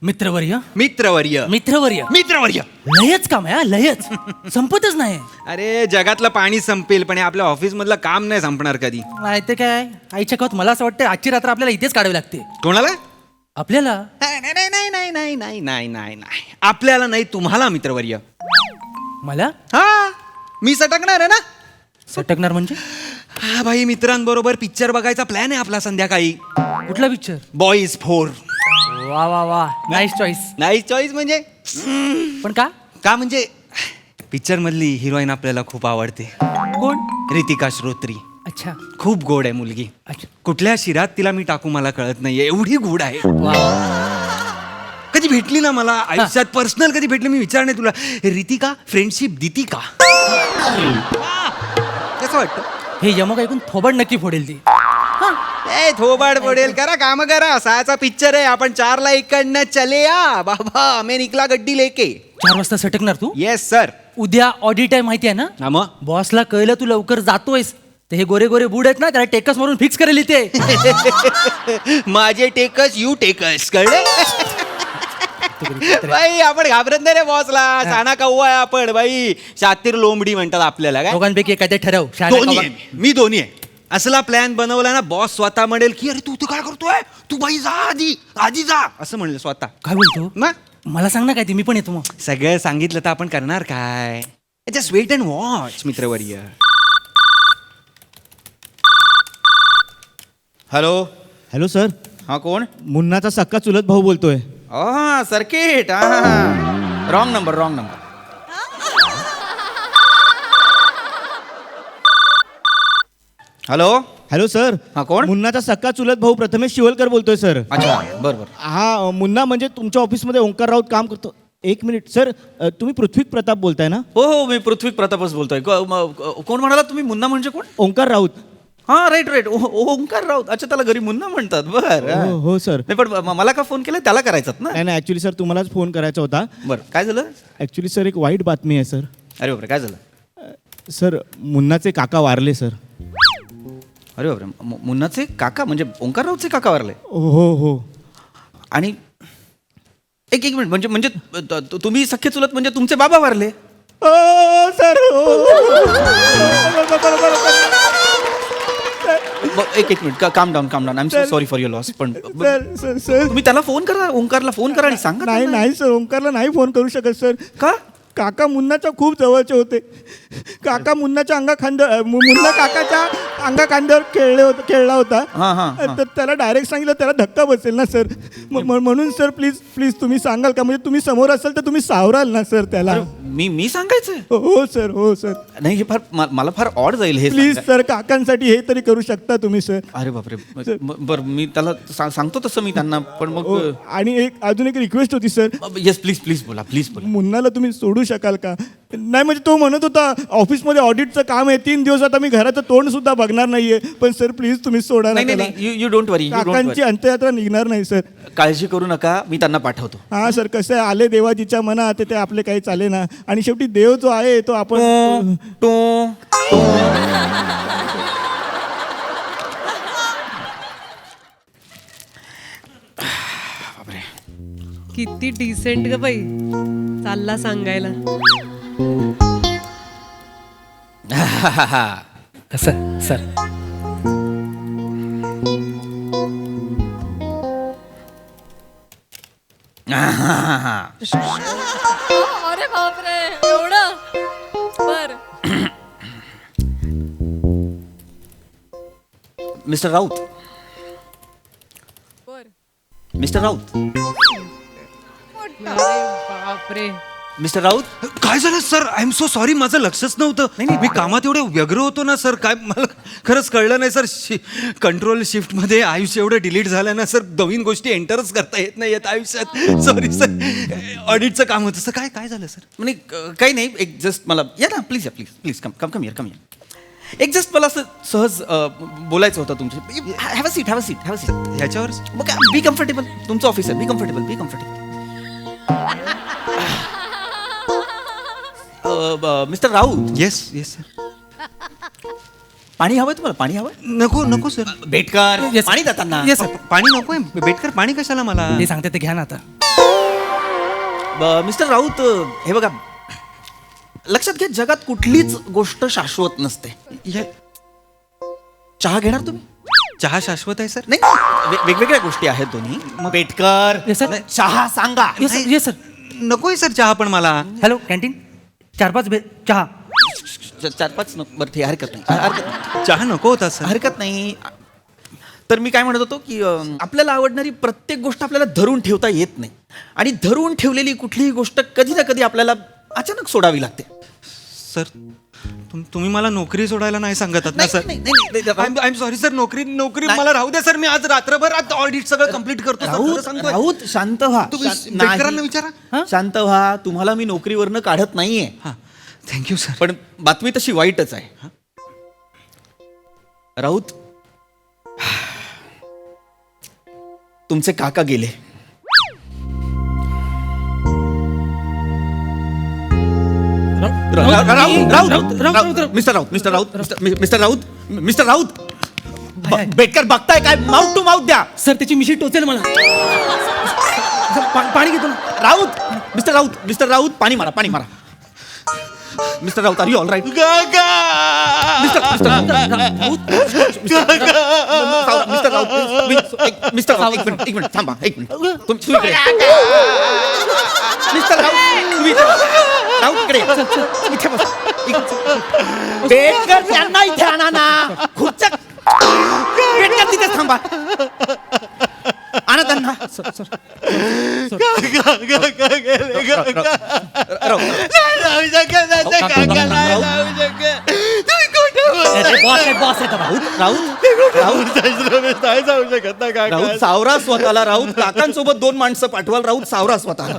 मित्रवर्य मित्रवर्य मित्रवर्य मित्रवर्य. लयच काम आहे हा, लयच संपतच नाही. अरे जगातलं पाणी संपेल पण हे आपल्या ऑफिस मधलं काम नाही संपणार कधी. नाही ते काय आईच्या गावात मला असं वाटतं आजची रात्र आपल्याला इथेच काढावी लागते. कोणाला? आपल्याला नाही नाही नाही नाही नाही नाही नाही नाही नाही आपल्याला नाही, तुम्हाला मित्रवर्य. मला हा मी सटकणार आहे ना. सटकणार म्हणजे हा भाई, मित्रांबरोबर पिक्चर बघायचा प्लॅन आहे आपला संध्याकाळी. कुठला पिक्चर? बॉईज 4. वा वा वा नाईस चॉईस. नाही चॉईस म्हणजे पण का? का म्हणजे पिक्चर मधली हिरोईन आपल्याला खूप आवडते. कोण? रितिका श्रोत्री. अच्छा खूप गोड आहे मुलगी. अच्छा कुठल्या शिरात तिला मी टाकू मला कळत नाहीये, एवढी गोड आहे. वा कधी भेटली ना मला आयुष्यात, पर्सनल कधी भेटली, मी विचारणे तुला, रितिका फ्रेंडशिप दिती का? कसं वाटतं? हे यमक ऐकून थोबड नक्की फोडेल ती. ए थोबाड पडेल. करा काम करा. 6चा पिक्चर आहे, आपण 4ला इकडनं चले या बाबा. मैं निकला गड्डी लेके. 4 वाजता सटकणार तू? Yes sir. उद्या ऑडिट आहे माहिती आहे ना? हा मग बॉसला कळलं तू लवकर जातोयस तर हे गोरे गोरे बूड आहेत ना, त्याला टेकस मारून फिक्स करेल इथे. माझे टेकस यू टेकस, कळले? बाई आपण घाबरत नाही रे बॉसला. साना कव्वा आहे आपण बाई. शातीर लोंबडी म्हणतात आपल्याला. काय दोघांपैकी एखादं ठरव. दोन्ही आहे मी, दोन्ही आहे. असला प्लॅन बनवला ना बॉस स्वतः म्हणेल की अरे तू काय करतोय, तू बाई जा आधी जा, असं म्हणलं स्वतः. काय बोलतो? मग मला सांग ना काय ते, मी पण येतो मग. सगळं सांगितलं तर आपण करणार काय? जस्ट वेट अँड वॉच मित्रवर्य. हॅलो. हॅलो सर, हा कोण? मुन्नाचा सक्का चुलत भाऊ बोलतोय. हा सर्किट. हा wrong number, wrong number. Hello. Hello sir. हा, कोण? मुन्नाचा सक्का चुलत भाऊ प्रथमेश शिवलकर बोलतोय सर. अच्छा बरं बरं. हा मुन्ना म्हणजे तुमच्या ऑफिसमध्ये ओंकार राऊत काम करतो. एक मिनिट सर, तुम्ही पृथ्वी प्रताप बोलताय ना? हो हो, मी पृथ्वी प्रतापच बोलतोय. कोण म्हणाला तुम्ही? मुन्ना म्हणजे कोण? ओंकार राऊत. हा राईट राईट, ओंकार राऊत. अच्छा, त्याला घरी मुन्ना म्हणतात. बरं. हो सर. नाही पण मला का फोन केला? त्याला करायचात ना? नाही ऍक्च्युली सर तुम्हालाच फोन करायचा होता. बरं, काय झालं? ऍक्च्युली सर एक वाईट बातमी आहे सर. अरे बापरे, काय झालं? सर मुन्नाचे काका वारले सर. अरे बापरे, मुन्नाचे काका म्हणजे ओंकार राऊतचे काका वारले? हो हो. आणि एक एक मिनिट, म्हणजे तुम्ही सख्खे चुलत म्हणजे तुमचे बाबा वारले? सर एक मिनिट, काम down I am so sorry for your loss. पण सर तुम्ही त्याला फोन करा, ओंकारला फोन करा आणि सांगा. नाही सर, ओंकारला नाही फोन करू शकत सर. का? काका मुन्नाच्या खूप जवळचे होते. काका मुन्नाच्या मुन्ना काकाच्या अंगाखांद्यावर खेळला होता. तर त्याला डायरेक्ट सांगितलं त्याला धक्का बसेल ना सर. म्हणून सर प्लीज तुम्ही सांगाल का? म्हणजे तुम्ही समोर असाल तर तुम्ही सावराल ना सर त्याला. मी सांगायचं? हो सर. नाही, हे फार मला फार ऑड जाईल हे. प्लीज सर, काकांसाठी हे तरी करू शकता तुम्ही सर. अरे बापरे. बरं, मी त्याला सांगतो तसं मी त्यांना. पण मग आणि अजून एक रिक्वेस्ट होती सर. येस प्लीज बोला. मुन्नाला तुम्ही सोडू शकाल का? नाही म्हणजे तो म्हणत होता ऑफिसमध्ये ऑडिटचं काम आहे, 3 दिवस आता मी घराचं तोंड सुद्धा बघणार नाहीये. पण सर प्लीज तुम्ही सोडा ना. नाही, यू डोंट वरी. काकांची अंत्ययात्रा निघणार नाही सर. काळजी करू नका, मी त्यांना पाठवतो. हा सर, कसं आहे, आले देवाजीच्या मनात ते आपले काही चाले ना. आणि शेवटी देव जो आहे तो आपण किती डिसेंट ग बाई, चालला सांगायला. कसं सर? अरे बापरे, एवढं? बर. मिस्टर राऊत. बर. मिस्टर राऊत. अरे बापरे. मिस्टर राऊत. काय झालं sir? I am so sorry, माझं लक्षच नव्हतं. मी कामात एवढे व्यग्र होतो ना सर, काय मला खरंच कळलं नाही सर. कंट्रोल शिफ्ट मध्ये आयुष्य एवढं डिलीट झालं ना सर, नवीन गोष्टी एंटरच करता येत नाही आयुष्यात. सॉरी सर, ऑडिटचं काम होतं सर. काय झालं सर? म्हणजे काही नाही, एक जस्ट मला या ना प्लीज कम हिअर. एक जस्ट मला असं सहज बोलायचं होतं तुमचे. Have a seat. ह्याच्यावर मग बी कम्फर्टेबल. तुमचं ऑफिस आहे, be comfortable. Mister Raut. Yes sir. पाणी हवंय तुम्हाला? पाणी हवंय? नको नको सर. बेटकर Yes, पाणी देताना. Yes, sir. पाणी नकोय बेटकर, पाणी कशाला मला? ते सांगते ते घ्या ना आता. मिस्टर राऊत, हे बघा, लक्षात घ्या, जगात कुठलीच गोष्ट शाश्वत नसते. चहा घेणार तुम्ही? चहा शाश्वत आहे सर? नाही, वेगवेगळ्या गोष्टी आहेत दोन्ही. Betkar, Yes, sir. चहा सांगा. Yes sir. नकोय सर चहा पण मला. हॅलो कॅन्टीन, 4-5 चहा. 4-5 बरं, ठीक, हरकत नाही, हरकत नाही. चहा नको होता सर. हरकत नाही. तर मी काय म्हणत होतो की आपल्याला आवडणारी प्रत्येक गोष्ट आपल्याला धरून ठेवता येत नाही, आणि धरून ठेवलेली कुठलीही गोष्ट कधी ना कधी आपल्याला अचानक सोडावी लागते. सर तुम्ही मला नोकरी सोडायला नाही सांगत आहात ना नाही, सर? नाही, नाही, नाही, आय एम सॉरी सर, नोकरी नाही. मला राहू द्या सर. मी आज रात्रभर ऑडिट सगळं कम्प्लीट करतो सर, खरं राऊत, सांगतोय. राऊत, शांत व्हा. तुम्ही नाही. बेटकरांना विचारा. शांत व्हा. तुम्हाला मी नोकरीवरनं काढत नाहीये, हां थँक्यू सर. पण बातमी तशी वाईटच आहे. राऊत, तुमचे काका गेले. मिस्टर राऊत, बेटकर बघताय काय? माउथ टू माउथ द्या. सर त्याची मिशी टोचेल मला. पाणी घेतो ना. राऊत, मिस्टर राऊत, पाणी मारा, पाणी मारा. Mister Raut, are you all right? Mister Raut, एक मिनिट थांबा, एक मिनिट. मिस्टर राऊत, तुम्ही इथे बसा. राऊत इकडे इथे बसा. बेटकर त्यांना इथे आणा ना. खुर्च्या बेटकर तिथेच थांबा. आणा त्यांना. बॉस आहे राऊत सावरा स्वतःला. राऊत, काकांसोबत 2 माणसं पाठवाल. राऊत सावरा स्वतःला,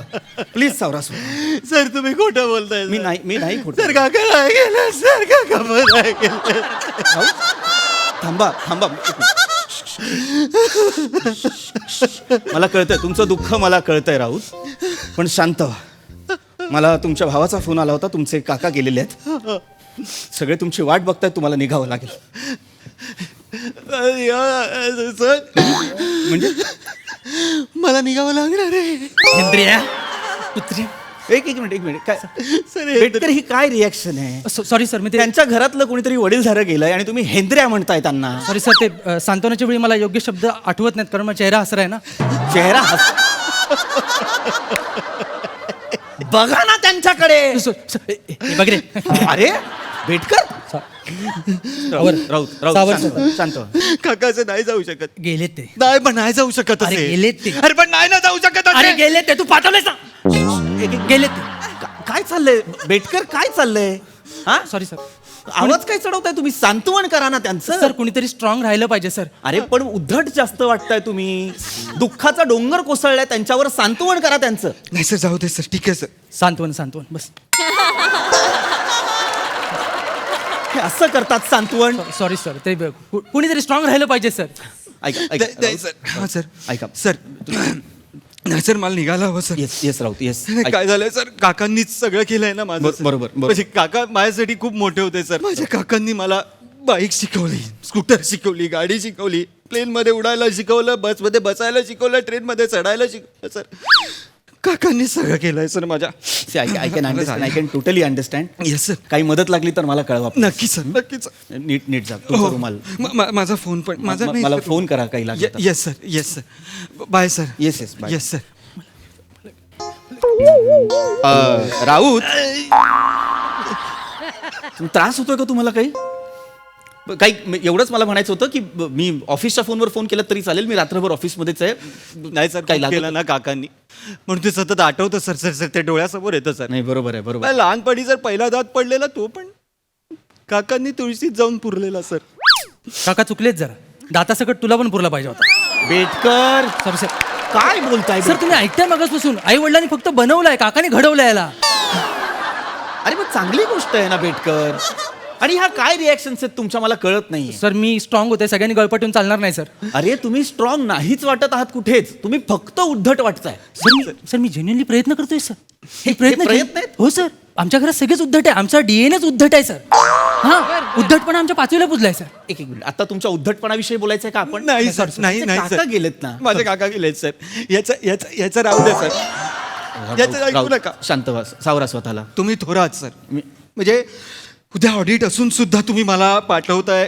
प्लीज सावरा स्वतः. सर तुम्ही खोटं बोलताय. मी नाही खोटं. सर काका नाही गेलं. सर काका पण नाही गेलं. राऊत, थांबा. मला कळतंय तुमचं दुःख, मला कळतंय राऊत, पण शांत व्हा. मला तुमच्या भावाचा फोन आला होता. तुमचे काका गेलेले आहेत. सगळे तुमची वाट बघतायत. तुम्हाला निघावं लागेल. सर म्हणजे मला निघावं लागणार आहे. इंद्रिया कुत्री. एक मिनिट काय बेटकर, ही काय रिॲक्शन आहे? सॉरी सर, मी ते त्यांच्या घरातलं कोणीतरी वडीलधारं गेलंय आणि तुम्ही हेंद्र्या म्हणताय त्यांना. सॉरी सर, ते सांत्वनाच्या वेळी मला योग्य शब्द आठवत नाहीत, कारण माझा चेहरा हसरा आहे ना. चेहरा बघा ना त्यांच्याकडे. बघ रे. अरे बेटकर, राऊत सावर. शांत व्हा. काकाचं नाही जाऊ शकत. गेलेत ते. नाही पण नाही जाऊ शकत अरे असे. गेलेत ते. अरे पण नाही ना जाऊ शकत असे. अरे गेलेत ते. तू पाठवलेस ना. गेलेत ते. काय चाललंय बेटकर? काय चाललंय? हा, सॉरी सर. आवाज काय चढवताय तुम्ही? सांत्वन करा ना त्यांचं. सर कुणीतरी स्ट्रॉंग राहिलं पाहिजे सर. अरे पण उद्धट जास्त वाटताय तुम्ही. दुःखाचा डोंगर कोसळलाय त्यांच्यावर. सांत्वन करा त्यांचं. नाही सर जाऊ दे सर. ठीक आहे सर. सांत्वन बस. हे असं करतात सांत्वन. सॉरी सर, ते कुणीतरी स्ट्रॉंग राहिलं पाहिजे सर. ऐका सर हा सर ऐका. सर नाही सर मला निघाला हवं सर. Yes Raut, yes. काय झालंय सर, काकांनीच सगळं केलंय ना माझं. बरोबर. म्हणजे काका माझ्यासाठी खूप मोठे होते सर. माझ्या काकांनी मला बाईक शिकवली, स्कूटर शिकवली, गाडी शिकवली, प्लेन मध्ये उडायला शिकवलं, बसमध्ये बसायला शिकवलं, ट्रेन मध्ये चढायला शिकवलं सर. काकांनी सगळं केलंय सर माझ्या. I can totally understand. Yes sir. काही मदत लागली तर मला कळवा. नक्की सर, नक्कीच. नीट जा. तुमचा रुमाल. माझा फोन पण माझा नाही मला सर. फोन करा काही लागलं तर. Yes sir. Bye sir. Yes bye. Yes sir. Raut, त्रास होतोय का तुम्हाला काही? एवढंच मला म्हणायचं होतं की मी ऑफिसच्या फोनवर फोन केला तरी चालेल. मी रात्रभर ऑफिसमध्येच आहे. नाही सर, काही केलं ना काकांनी म्हणून ते सतत आठवतं सर. सर ते डोळ्यासमोर येतं सर. नाही, बरोबर आहे. लहानपणी जर पहिला दात पडलेला तो पण काकांनी तुळशीत जाऊन पुरलेला सर. काका चुकलेत जरा. दातासकट तुला पण पुरला पाहिजे होता. Betkar, sorry sir. काय बोलताय सर तुम्ही ऐकताय मागासपासून. आई वडिलांनी फक्त बनवलाय, काकाने घडवलंय याला. अरे मग चांगली गोष्ट आहे ना बेटकर. आणि ह्या काय रिॲक्शन्स आहेत तुमच्या, मला कळत नाही. सर मी स्ट्रॉंग होते, सगळ्यांनी गळपटून चालणार नाही सर. अरे तुम्ही स्ट्रॉंग नाहीच वाटत आहात कुठेच. तुम्ही फक्त उद्धट वाटताय. सर मी जेन्युअनली प्रयत्न करतोय सर. हे प्रयत्न आहेत? हो सर. आमच्या घरात सगळेच उद्धट आहे. आमचा डीएनएच उद्धट आहे सर. हा उद्धटपणा आमच्या 5वीला पुजलाय सर. एक मिनिट, आता तुमच्या उद्धटपणाविषयी बोलायचं आहे का आपण? नाही सर, नाही नाही काका सर. गेलेत ना. माझे काका गेलेत सर. याचं राहू दे सर. याचं ऐकू राऊत, नका. शांत व्हा, सावरा स्वतःला. तुम्ही थोरात सर. म्हणजे उद्या ऑडिट असून सुद्धा तुम्ही मला पाठवताय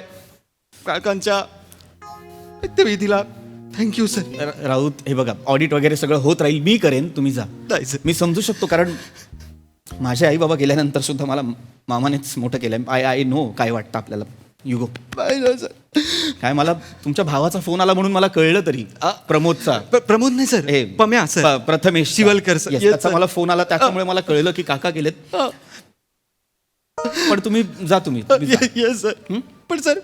काकांच्या विधीला. Thank you sir. राऊत, हे बघा, ऑडिट वगैरे सगळं होत राहील, मी करेन, तुम्ही जा. नाही सर. मी समजू शकतो, कारण माझे आई बाबा गेल्यानंतर सुद्धा मला मामानेच मोठं केलंय. आय नो काय वाटतं आपल्याला. युगो काय, मला तुमच्या भावाचा फोन आला म्हणून मला कळलं तरी. प्रमोदचा. प्रमोद नाही सर, हे Pamya sir. Prathamesh Shivalkar sir. Yes, Yes, त्याचा sir. मला फोन आला, त्याच्यामुळे मला कळलं की काका गेलेत. पण तुम्ही जा, तुम्ही जा. Yes sir. पण सर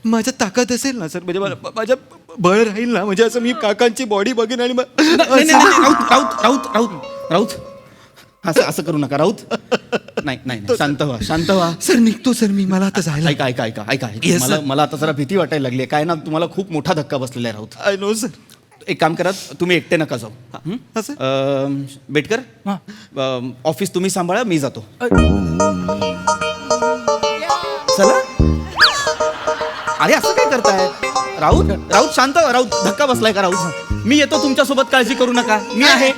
माझ्यात ताकद असेल ना सर, म्हणजे माझ्या बळ राहील ना, म्हणजे असं मी काकांची बॉडी बघेन आणि नाही, नाही, नाही, राऊत राऊत राऊत राऊत राऊत असं करू नका राऊत. नाही नाही नाही, शांत व्हा, शांत व्हा. सर निघतो सर मी. मला आता जायला. ऐका ऐका ऐका ऐका Yes, मला sir. मला आता जरा भीती वाटायला लागली. काय ना, तुम्हाला खूप मोठा धक्का बसलेला आहे राऊत. I know sir. एक काम करा, तुम्ही एकटे नका जाऊ. हा, सर. बेटकर, ऑफिस तुम्ही सांभाळा, मी जातो. चला. अरे असं काय करताय राऊत? राऊत शांत व्हा. राऊत, धक्का बसलाय का राऊत? मी येतो तुमच्यासोबत, काळजी करू नका, मी आहे.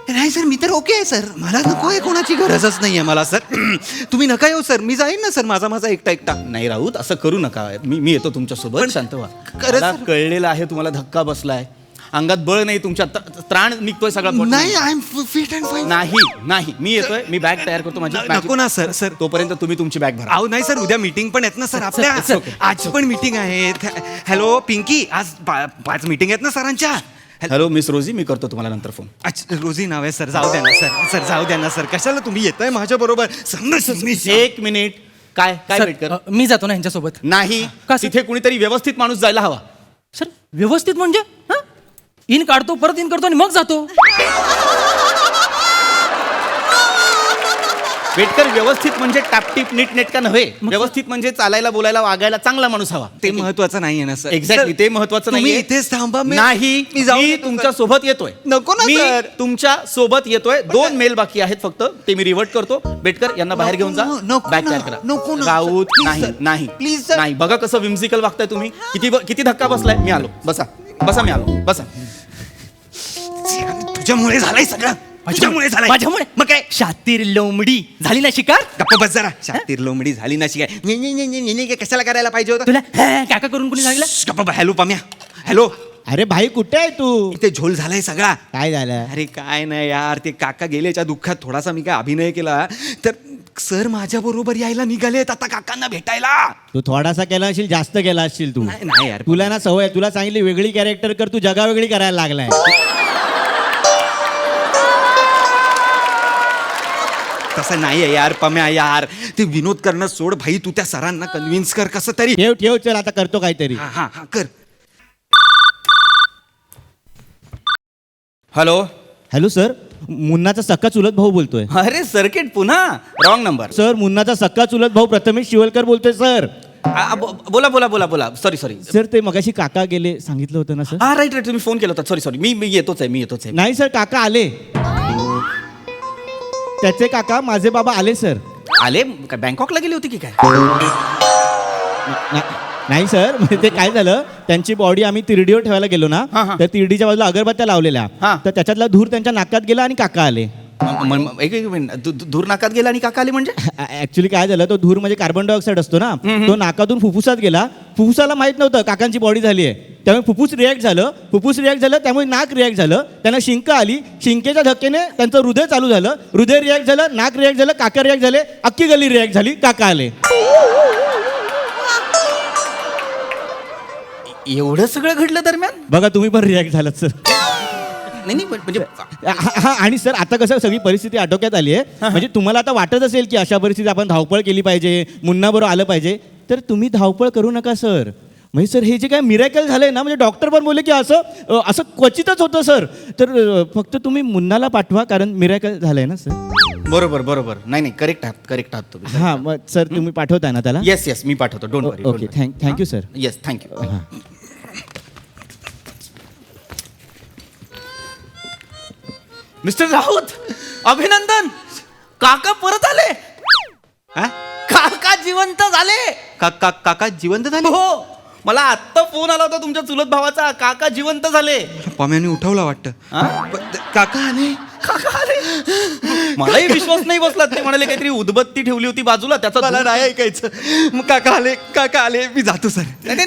नाही सर, मी तर ओके आहे सर. मला नको आहे, कोणाची गरजच नाहीये मला सर. तुम्ही नका येऊ सर, मी जाईन ना सर, माझा एकटा. नाही राऊत, असं करू नका, मी येतो तुमच्यासोबत. पण शांत व्हा. खरंच मला सर. कळलेलं आहे तुम्हाला धक्का बसलाय, अंगात बळ नाही, तुमच्या त्राण निघतोय सगळा. नाही, I am fit and fine. नाही, मी येतोय, मी बॅग तयार करतो माझी. नको ना सर. सर तोपर्यंत तुम्ही तुमची बॅग भरा. अहो नाही सर, उद्या मीटिंग पण आहेत ना सर आपल्या. it's okay. आज पण मीटिंग आहेत. हॅलो पिंकी, आज 5 मीटिंग आहेत ना सरांच्या. हॅलो मिस रोजी, मी करतो तुम्हाला नंतर फोन. अच्छा, रोजी नाव आहे सर. जाऊ द्या ना सर. सर जाऊ द्या ना सर. कशाला तुम्ही येताय माझ्या बरोबर? एक मिनिट. काय काय सर, बेटकर? मी जातो ना यांच्यासोबत. नाही, का सर? तिथे कुणीतरी व्यवस्थित माणूस जायला हवा. सर व्यवस्थित म्हणजे हा? इन काढतो, परत इन करतो आणि मग जातो. बेटकर, व्यवस्थित म्हणजे टापटीप नीटनेटका नव्हे. व्यवस्थित म्हणजे चालायला, बोलायला, वागायला चांगला माणूस हवा. ते महत्वाचं नाहीये ना सर. एक्झॅक्टली, ते महत्वाचं तुम्ही नाही. इथेच थांबा. नाही, मी तुमच्या सोबत येतोय. नको ना, मी सर. तुमच्या सोबत येतोय. 2 मेल बाकी आहेत फक्त, ते मी रिवर्ट करतो. बेटकर, यांना बाहेर घेऊन जा. नको बॅग ना, तयार करा. नको ना, राऊत, सर. Please, नाही sir. नाही Please, sir. नाही. बघा कसं विम्सिकल वागताय तुम्ही. किती धक्का बसलाय. मी आलो. बसा बसा, मी आलो. बसा. तुझ्यामुळे झालंय सगळं. तुझ्यामुळे झालंय. माझ्यामुळे मग काय? शातीर लोंबडी झाली ना शिकार. गप्प बस जरा. शातीर लोंबडी झाली ना शिकाय. कशाला करायला पाहिजे होतं? तुला काका करून कोणी सांगितलं? गप्प. हॅलो पम्या. हॅलो. अरे भाई कुठे आहे तू? इथे झोल झालाय सगळा. काय झालं? अरे काय नाही यार, ते काका गेल्याच्या दुःखात थोडासा मी काय अभिनय केला, तर सर माझ्या बरोबर यायला निघालेत आता काकांना भेटायला. तू थोडासा केला असशील, जास्त केला असशील तू. नाही यार. तुला ना सवय, तुला सांगितली वेगळी कॅरेक्टर कर, तू जगा वेगळी करायला लागलाय. तसं नाहीये यार पम्या. यार ते विनोद करणं सोड भाई, तू त्या सरांना कन्व्हिन्स कर कसं तरी. ठेव ठेव, चल आता करतो काहीतरी. हा कर. हॅलो. हॅलो सर, मुन्नाचा सक्का चुलत भाऊ बोलतोय. अरे सर्किट, पुन्हा रॉंग नंबर. सर, मुन्नाचा सक्का चुलत भाऊ प्रथमेश शिवलकर बोलतोय सर. बोला बोला बोला बोला. सॉरी. सर, ते मगाशी काका गेले सांगितलं होतं ना सर. हा राईट, तुम्ही फोन केला होता. सॉरी. मी येतोच आहे. नाही सर, काका आले. त्याचे काका माझे बाबा आले सर. आले काय? बँकॉकला गेली होती की काय? नाही सर, म्हणजे ते काय झालं, त्यांची बॉडी आम्ही तिरडीवर ठेवायला गेलो ना, हा. तर तिरडीच्या बाजूला अगरबत्त्या लावलेल्या, हा. तर त्याच्यातला धूर त्यांच्या नाकात गेला आणि काका आले. एक मिनिट, धूर नाकात गेला आणि काका आले म्हणजे? ऍक्च्युली काय झालं, तो धूर म्हणजे कार्बन डायऑक्साईड असतो ना, तो नाकातून फुफ्फुसात गेला. फुफ्फुसाला माहित नव्हतं काकांची बॉडी झाली आहे, त्यामुळे फुफ्फुस रिॲक्ट झालं, त्यामुळे नाक रिॲक्ट झालं, त्यांना शिंक आली. शिंकेच्या धक्केने त्यांचं हृदय चालू झालं, हृदय रिॲक्ट झालं, नाक रिॲक्ट झालं, काका रिॲक्ट झाले, अख्खी गल्ली रिॲक्ट झाली, काका आले. एवढं सगळं घडलं दरम्यान? बघा, तुम्ही पण रिॲक्ट झालात सर. नाही म्हणजे हा, आणि सर आता कसं सगळी परिस्थिती आटोक्यात आली आहे. म्हणजे तुम्हाला आता वाटत असेल की अशा परिस्थितीत आपण धावपळ केली पाहिजे, मुन्ना बरोबर आलं पाहिजे, तर तुम्ही धावपळ करू नका सर. म्हणजे सर, हे जे काय मिरॅकल झालंय ना, म्हणजे डॉक्टर पण बोलले की असं क्वचितच होतं सर. तर फक्त तुम्ही मुन्नाला पाठवा, कारण मिरॅकल झालंय ना सर. बरोबर. नाही करेक्ट आहात तुम्ही. हां, मग सर तुम्ही पाठवताय ना त्याला? येस मी पाठवतो. Don't worry. Okay, thank you sir. Yes, thank you. Mister Raut, अभिनंदन, काका परत आले. हा? काका जिवंत झाले. काका जिवंत झाले? हो, मला आत्ता फोन आला होता तुमच्या चुलत भावाचा, काका जिवंत झाले. पम्याने उठवला वाटतं. हा? काका आले. काका आले. मलाही विश्वास नाही बसला. ते म्हणाले काहीतरी उदबत्ती ठेवली होती बाजूला, त्याचा मला नाही ऐकायचं. मग काका आले मी जातो sir.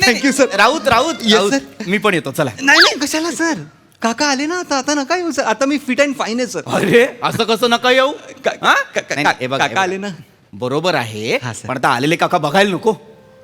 Thank you sir. Raut Yes, Raut sir. मी पण येतो, चला. नाही कशाला सर, काका आले ना आता नका येऊ सर. आता मी फिट अँड फाईन आहे सर. अरे असं कसं नका येऊ. हा? नाही, नाही, हे बघ, हे काका बघ. आले ना. बरोबर आहे, हा, sir. पण आता आलेले काका बघायला नको.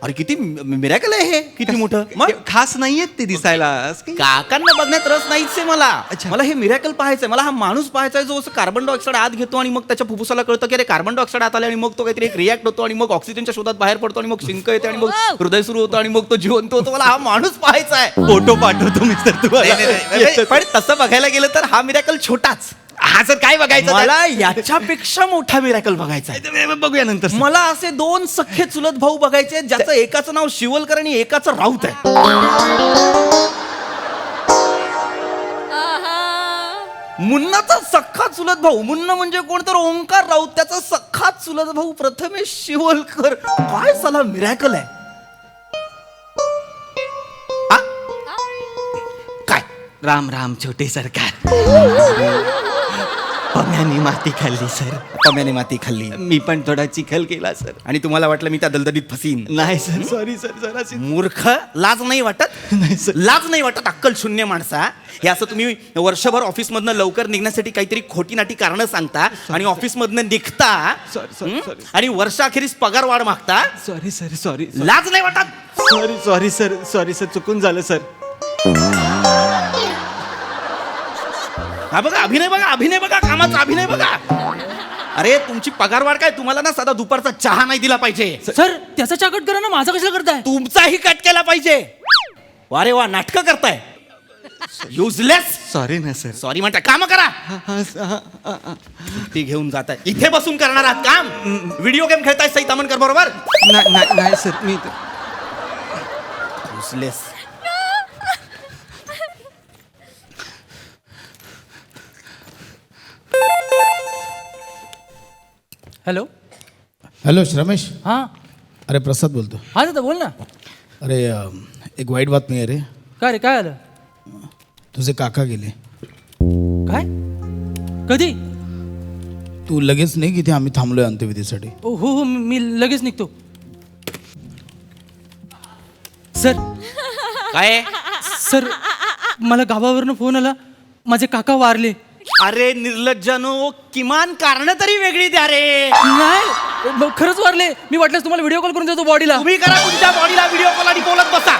अरे किती मिरॅकल आहे हे, किती मोठं. मग खास नाहीयेत ते दिसायला. असं काही- काकांना बघण्यात रस नाहीच आहे मला. अच्छा. मला हे मिरॅकल पाहायचंय. मला हा माणूस पाहायचा आहे जो असं कार्बन डायऑक्साईड आत घेतो आणि मग त्याच्या फुफ्फुसाला कळतं की अरे कार्बन डायऑक्साईड आत आले, आणि मग तो काहीतरी एक रिॲक्ट होतो आणि मग ऑक्सिजनच्या शोधात बाहेर पडतो आणि मग शिंक येते आणि मग हृदय सुरू होतं आणि मग तो जिवंत होतो. मला हा माणूस पाहायचा आहे. फोटो पाठवतो मी सर तुम्हाला. पण तसं बघायला गेलं तर हा मिरॅकल छोटाच. हा सर, काय बघायचं मला याच्यापेक्षा मोठा मिरॅकल बघायचा आहे. त्यात? बघूया नंतर sir. मला असे 2 सख्खे चुलत भाऊ बघायचे ज्याचं एकाचं नाव शिवलकर आणि एकाचं राऊत आहे. मुन्नाचा सख्खा चुलत भाऊ, मुन्ना म्हणजे कोण तर ओंकार राऊत, त्याचा सख्खा चुलत भाऊ प्रथमेश शिवलकर. काय साला मिरॅकल आहे. आ? काय राम राम छोटे सरकार. पम्याने माती खाल्ली सर. पम्याने माती खाल्ली मी पण थोडा चिखल केला सर. आणि तुम्हाला वाटलं मी त्या दलदलीत फसीन. नाही सर, सॉरी सर. जरा मूर्ख, लाज नाही वाटत. नाही सर. लाज नाही वाटत, अक्कल शून्य माणसा. हे असं तुम्ही वर्षभर ऑफिसमधनं लवकर निघण्यासाठी काहीतरी खोटी नाटी कारणं सांगता आणि ऑफिसमधनं निघता. Sorry, हं? sorry. आणि वर्षाखेरीस पगार वाढ मागता. Sorry sir. सॉरी लाज नाही वाटत. Sorry sir. चुकून झालं सर. हा बघा, अभिनय बघा, कामाचा अभिनय बघा. अरे तुमची पगार वाढ काय, तुम्हाला ना साधा दुपारचा चहा नाही दिला पाहिजे. सर त्याचा चाकट करा ना, माझा कशाला करताय? तुमचाही कट केला पाहिजे. वारे वा, नाटकं करताय. युजलेस. सॉरी ना सर. सॉरी म्हणता, काम करा. ती घेऊन जात आहे. इथे बसून करणार आहात काम. व्हिडिओ गेम खेळताय सई तामणकर बरोबर. नाही सर. मी युजलेस. हॅलो. हॅलो रमेश. हां अरे प्रसाद बोलतो. हा दादा बोल ना. अरे एक वाईट बातमी आहे रे. काय रे, काय आलं? तुझे काका गेले. काय? कधी? तू लगेच नाही की इथे आम्ही थांबलोय अंत्यविधीसाठी. हो मी लगेच निघतो. सर काय? सर मला गावावरनं फोन आला, माझे काका वारले. अरे निर्लज्जानो, किमान कारण तरी वेगळी द्या रे. नाही खरंच वारले. मी वाटल्यास तुम्हाला व्हिडिओ कॉल करून देतो बॉडीला. तुम्ही करा तुमच्या बॉडीला व्हिडिओ कॉल आणि बोलत बसा.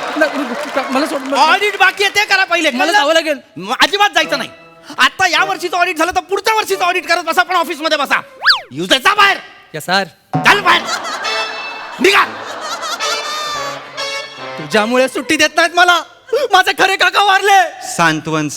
मला सोड. ऑडिट बाकी आहे ते करा पहिले. मला जावं लागेल. अजिबात जायचं नाही. आता या वर्षीचं ऑडिट झालं तर पुढच्या वर्षीचं ऑडिट करत बसा, पण ऑफिस मध्ये बसा. युजायचा बाहेर. या सर चाल बाहेर. निघा. तुझ्यामुळे सुट्टी देत नाहीत मला. माझे खरे काका वारले. सांत्वन.